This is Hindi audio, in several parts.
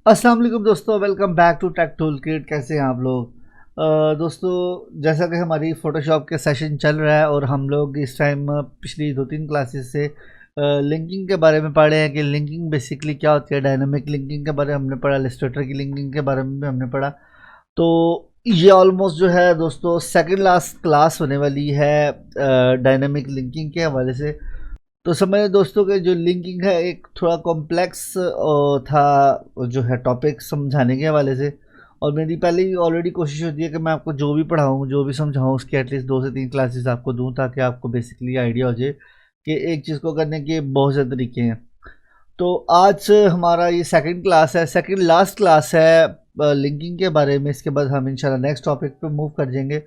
अस्सलाम वालेकुम दोस्तों, welcome back to Tech Tool Kit. कैसे हैं आप लोग? दोस्तों, जैसा कि हमारी फ़ोटोशॉप के सेशन चल रहा है और हम लोग इस टाइम पिछली 2-3 क्लासेस से लिंकिंग के बारे में पढ़े हैं कि लिंकिंग बेसिकली क्या होती है। डायनामिक लिंकिंग के बारे में हमने पढ़ा, इलस्ट्रेटर की लिंकिंग के बारे में भी हमने पढ़ा। तो ये ऑलमोस्ट जो है दोस्तों सेकंड लास्ट क्लास होने वाली है डायनामिक लिंकिंग के हवाले से। तो समझ दोस्तों के जो लिंकिंग है एक थोड़ा कॉम्प्लेक्स था जो है टॉपिक समझाने के हवाले से। और मेरी पहले ही ऑलरेडी कोशिश होती है कि मैं आपको जो भी पढ़ाऊँ, जो भी समझाऊँ, उसकी एटलीस्ट 2 से 3 क्लासेस आपको दूँ ताकि आपको बेसिकली आइडिया हो जाए कि एक चीज़ को करने के बहुत से तरीके हैं। तो आज हमारा ये सेकंड क्लास है, सेकंड लास्ट क्लास है लिंकिंग के बारे में। इसके बाद हम इंशाल्लाह नेक्स्ट टॉपिक पे मूव कर जाएंगे।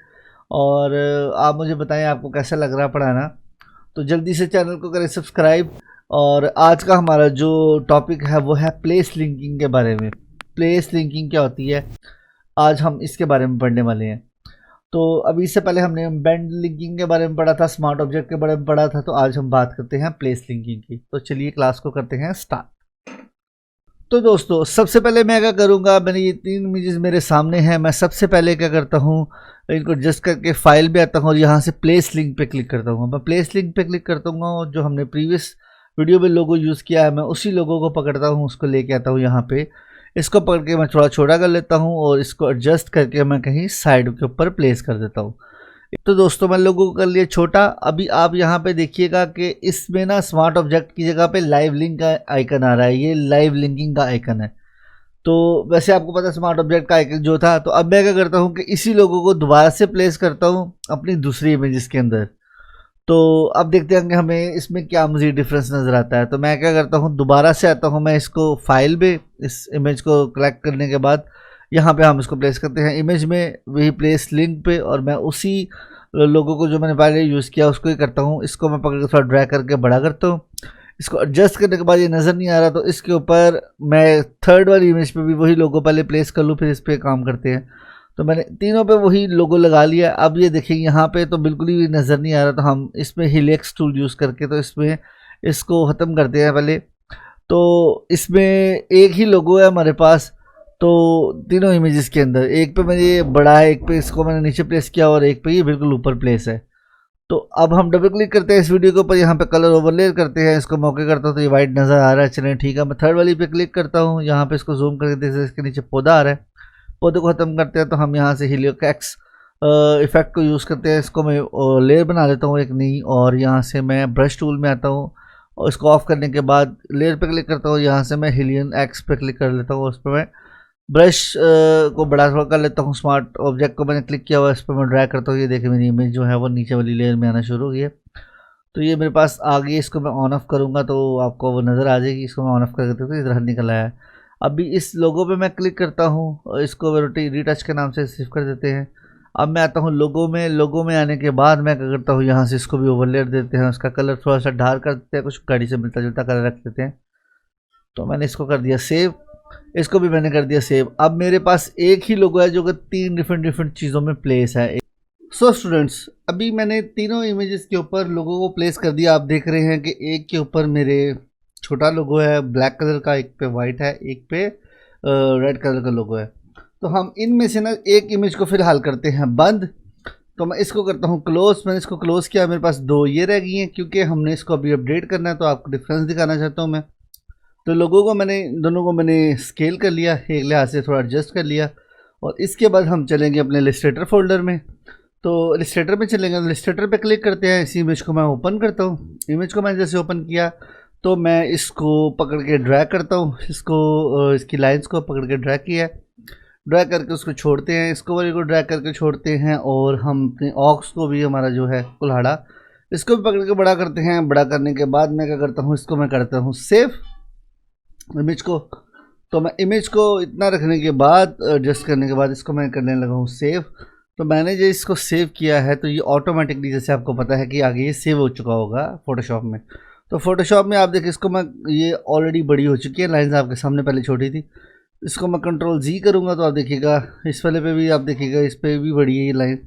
और आप मुझे बताएं आपको कैसा लग रहा है पढ़ाना। तो जल्दी से चैनल को करें सब्सक्राइब। और आज का हमारा जो टॉपिक है वो है प्लेस लिंकिंग के बारे में। प्लेस लिंकिंग क्या होती है, आज हम इसके बारे में पढ़ने वाले हैं। तो अभी इससे पहले हमने बैंड लिंकिंग के बारे में पढ़ा था, स्मार्ट ऑब्जेक्ट के बारे में पढ़ा था। तो आज हम बात करते हैं प्लेस लिंकिंग की। तो चलिए क्लास को करते हैं स्टार्ट। तो दोस्तों सबसे पहले मैं क्या करूँगा, मैंने ये 3 इमेजेस मेरे सामने हैं। मैं सबसे पहले क्या करता हूँ, इनको एडजस्ट करके फाइल पे आता हूँ और यहाँ से प्लेस लिंक पे क्लिक करता हूँ। मैं प्लेस लिंक पे क्लिक करता हूँ और जो हमने प्रीवियस वीडियो में लोगो यूज़ किया है मैं उसी लोगो को पकड़ता हूँ, उसको लेके आता हूँ यहाँ पे। इसको पकड़ के मैं थोड़ा छोटा कर लेता हूँ और इसको एडजस्ट करके मैं कहीं साइड के ऊपर प्लेस कर देता हूँ। तो दोस्तों मैं लोगों को कर लिया छोटा। अभी आप यहाँ पे देखिएगा कि इसमें ना स्मार्ट ऑब्जेक्ट की जगह पे लाइव लिंक का आइकन आ रहा है। ये लाइव लिंकिंग का आइकन है। तो वैसे आपको पता है स्मार्ट ऑब्जेक्ट का आइकन जो था। तो अब मैं क्या करता हूँ कि इसी लोगों को दोबारा से प्लेस करता हूँ अपनी दूसरी इमेजेस के अंदर। तो अब देखते हैं कि हमें इसमें क्या मुझे डिफरेंस नज़र आता है। तो मैं क्या करता हूँ, दोबारा से आता हूँ मैं इसको फाइल पे, इस इमेज को कलेक्ट करने के बाद यहाँ पे हम इसको प्लेस करते हैं इमेज में, वही प्लेस लिंक पे। और मैं उसी लोगों को जो मैंने पहले यूज़ किया उसको ही करता हूँ। इसको मैं पकड़ के थोड़ा ड्रैग करके बड़ा करता हूँ। इसको एडजस्ट करने के बाद ये नज़र नहीं आ रहा तो इसके ऊपर मैं थर्ड वाली इमेज पे भी वही लोगो पहले प्लेस कर लूँ, फिर इस पर काम करते हैं। तो मैंने तीनों पे वही लोगो लगा लिया। अब ये देखिए यहाँ पे तो बिल्कुल ही नज़र नहीं आ रहा। तो हम इसमें हिलेक्स टूल यूज़ करके तो इसमें इसको ख़त्म करते हैं पहले। तो इसमें एक ही लोगो है हमारे पास। तो तीनों इमेजेस के अंदर एक पे मैंने ये बड़ा है, एक पे इसको मैंने नीचे प्लेस किया और एक पे ये बिल्कुल ऊपर प्लेस है। तो अब हम डबल क्लिक करते हैं इस वीडियो के ऊपर, यहाँ पे कलर ओवरले करते हैं, इसको मौके करता हूँ तो ये वाइट नज़र आ रहा है। चलें ठीक है, मैं थर्ड वाली पे क्लिक करता हूँ, यहाँ पे इसको जूम करके देखते हैं इसके नीचे पौधा आ रहा है। पौधे को ख़त्म करते हैं तो हम यहाँ से हीलियोक्स इफेक्ट को यूज़ करते हैं। इसको मैं लेयर बना लेता हूँ एक नई, और यहाँ से मैं ब्रश टूल में आता हूँ और इसको ऑफ करने के बाद लेयर पे क्लिक करता हूँ। यहाँ से मैं हिलियन एक्स पे क्लिक कर लेता हूँ, उस पर मैं ब्रश को बड़ा थोड़ा कर लेता हूँ। स्मार्ट ऑब्जेक्ट को मैंने क्लिक किया हुआ, इस पर मैं ड्रैग करता हूँ। ये देखिए मेरी इमेज जो है वो नीचे वाली लेयर में आना शुरू हो गई है। तो ये मेरे पास आ गई। इसको मैं ऑन ऑफ करूँगा तो आपको वो नज़र आ जाएगी। इसको मैं ऑन ऑफ कर देता हूँ तो इधर निकल आया है। अभी इस लोगो पे मैं क्लिक करता हूँ और इसको रीटच के नाम से सेव कर देते हैं। अब मैं आता हूँ लोगो में। लोगो में आने के बाद मैं क्या करता हूँ, यहाँ से इसको भी ओवरलेयर देते हैं, उसका कलर थोड़ा सा डार्क कर देते हैं, कुछ गाड़ी से मिलता जुलता कलर रख देते हैं। तो मैंने इसको कर दिया सेव, इसको भी मैंने कर दिया सेव। अब मेरे पास एक ही लोगो है जो कि 3 डिफरेंट चीज़ों में प्लेस है। सो स्टूडेंट्स, अभी मैंने तीनों इमेजेस के ऊपर लोगों को प्लेस कर दिया। आप देख रहे हैं कि एक के ऊपर मेरे छोटा लोगो है ब्लैक कलर का, एक पे वाइट है, एक पे रेड कलर का लोगो है। तो हम इनमें से ना एक इमेज को फिलहाल करते हैं बंद। तो मैं इसको करता हूँ क्लोज। मैंने इसको क्लोज किया, मेरे पास 2 ये रह गई हैं क्योंकि हमने इसको अभी अपडेट करना है। तो आपको डिफरेंस दिखाना चाहता हूँ मैं। तो लोगों को मैंने दोनों को मैंने स्केल कर लिया, एक लिहाज से थोड़ा एडजस्ट कर लिया। और इसके बाद हम चलेंगे अपने इलस्ट्रेटर फोल्डर में। तो इलस्ट्रेटर में चलेंगे, तो इलस्ट्रेटर पे क्लिक करते हैं। इस इमेज को मैं ओपन करता हूँ। इमेज को मैंने जैसे ओपन किया तो मैं इसको पकड़ के ड्रैग करता हूँ, इसको इसकी लाइंस को पकड़ के ड्रैग किया, ड्रैग करके उसको छोड़ते हैं, इसको वाली को ड्रैग करके छोड़ते हैं। और हम अपने ऑक्स को भी, हमारा जो है कुल्हाड़ा, इसको भी पकड़ के बड़ा करते हैं। बड़ा करने के बाद मैं क्या करता हूँ, इसको मैं करता हूँ सेव इमेज को। तो मैं इमेज को इतना रखने के बाद, एडजस्ट करने के बाद, इसको मैं करने लगा हूँ सेव। तो मैंने जो इसको सेव किया है तो ये ऑटोमेटिकली, जैसे आपको पता है कि आगे ये सेव हो चुका होगा फ़ोटोशॉप में। तो फ़ोटोशॉप में आप देखिए इसको मैं, ये ऑलरेडी बड़ी हो चुकी है, लाइन्स आपके सामने पहले छोटी थी। इसको मैं कंट्रोल जी करूँगा तो आप देखिएगा इस वाले पे भी, आप देखिएगा इस पर भी बड़ी है ये लाइन।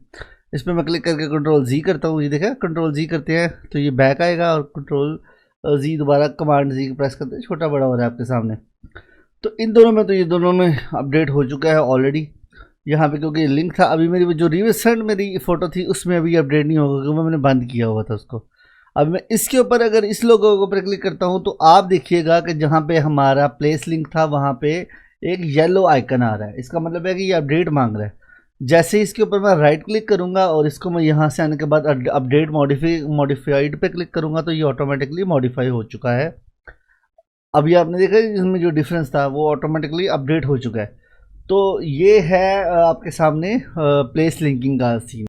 इस पर मैं क्लिक करके कंट्रोल जी करता हूँ, ये देखा कंट्रोल जी करते हैं तो ये बैक आएगा, और कंट्रोल जी दोबारा कमांड जी प्रेस करते हैं, छोटा बड़ा हो रहा है आपके सामने। तो इन दोनों में, तो ये दोनों में अपडेट हो चुका है ऑलरेडी। यहाँ पे क्योंकि लिंक था, अभी मेरी जो रिसेंट मेरी फ़ोटो थी उसमें अभी अपडेट नहीं होगा क्योंकि मैंने बंद किया हुआ था उसको। अब मैं इसके ऊपर अगर इस लोगों के ऊपर क्लिक करता हूँ तो आप देखिएगा कि जहाँ पे हमारा प्लेस लिंक था वहाँ पे एक येलो आइकन आ रहा है। इसका मतलब है कि ये अपडेट मांग रहा है। जैसे ही इसके ऊपर मैं राइट क्लिक करूँगा और इसको मैं यहाँ से आने के बाद अपडेट मॉडिफाइड पे क्लिक करूँगा तो ये ऑटोमेटिकली मॉडिफाई हो चुका है। अभी आपने देखा इसमें जो डिफरेंस था वो ऑटोमेटिकली अपडेट हो चुका है। तो ये है आपके सामने प्लेस लिंकिंग का सीन।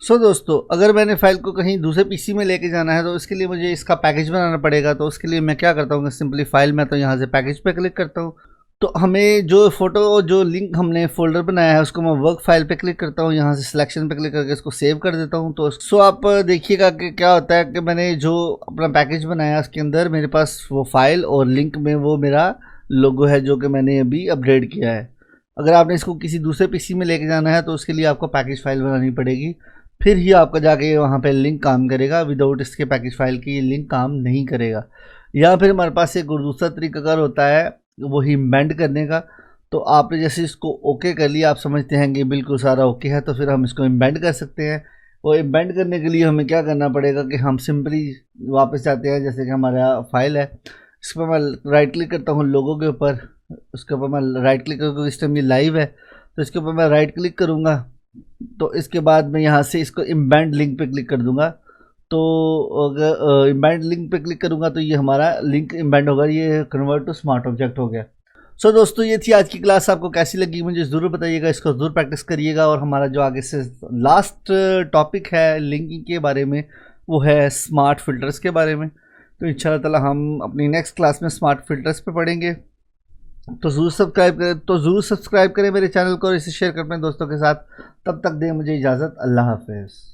सो दोस्तों, अगर मैंने फाइल को कहीं दूसरे पीसी में लेके जाना है तो इसके लिए मुझे इसका पैकेज बनाना पड़ेगा। तो उसके लिए मैं क्या करता हूँ, सिंपली फाइल में तो यहाँ से पैकेज पे क्लिक करता हूँ। तो हमें जो फ़ोटो, जो लिंक हमने फ़ोल्डर बनाया है उसको मैं वर्क फाइल पे क्लिक करता हूँ, यहाँ से सिलेक्शन पे क्लिक करके इसको सेव कर देता हूँ। तो सो आप देखिएगा कि क्या होता है कि मैंने जो अपना पैकेज बनाया उसके अंदर मेरे पास वो फाइल और लिंक में वो मेरा लोगो है जो कि मैंने अभी अपडेट किया है। अगर आपने इसको किसी दूसरे पीसी में लेके जाना है तो उसके लिए आपको पैकेज फाइल बनानी पड़ेगी, फिर ही आपका जाके वहाँ पे लिंक काम करेगा। विदाउट इसके पैकेज फाइल की ये लिंक काम नहीं करेगा। या फिर हमारे पास एक और दूसरा तरीकाकार होता है वही इम्बेंड करने का। तो आपने जैसे इसको ओके कर लिया, आप समझते हैं कि बिल्कुल सारा ओके है, तो फिर हम इसको इम्बेंड कर सकते हैं। और इम्बेंड करने के लिए हमें क्या करना पड़ेगा कि हम सिंपली वापस जाते हैं, जैसे कि हमारा फाइल है इस पर मैं राइट क्लिक करता हूँ लोगों के ऊपर, उसके ऊपर मैं राइट क्लिक करके, इस टाइम ये लाइव है तो इसके ऊपर मैं राइट क्लिक करूँगा। तो इसके बाद मैं यहाँ से इसको इम्बेंड लिंक पे क्लिक कर दूँगा। तो अगर इम्बेंड लिंक पे क्लिक करूँगा तो ये हमारा लिंक इम्बेंड होगा, ये कन्वर्ट टू स्मार्ट ऑब्जेक्ट हो गया। सो दोस्तों, ये थी आज की क्लास। आपको कैसी लगी मुझे ज़रूर बताइएगा, इसको ज़रूर प्रैक्टिस करिएगा। और हमारा जो आगे से लास्ट टॉपिक है लिंकिंग के बारे में वो है स्मार्ट फ़िल्टर्स के बारे में। तो इंशाल्लाह ताला हम अपनी नेक्स्ट क्लास में स्मार्ट फ़िल्टर्स पे पढ़ेंगे। तो ज़रूर सब्सक्राइब करें मेरे चैनल को और इसे शेयर करें अपने दोस्तों के साथ। तब तक दें मुझे इजाज़त। अल्लाह हाफ़िज़।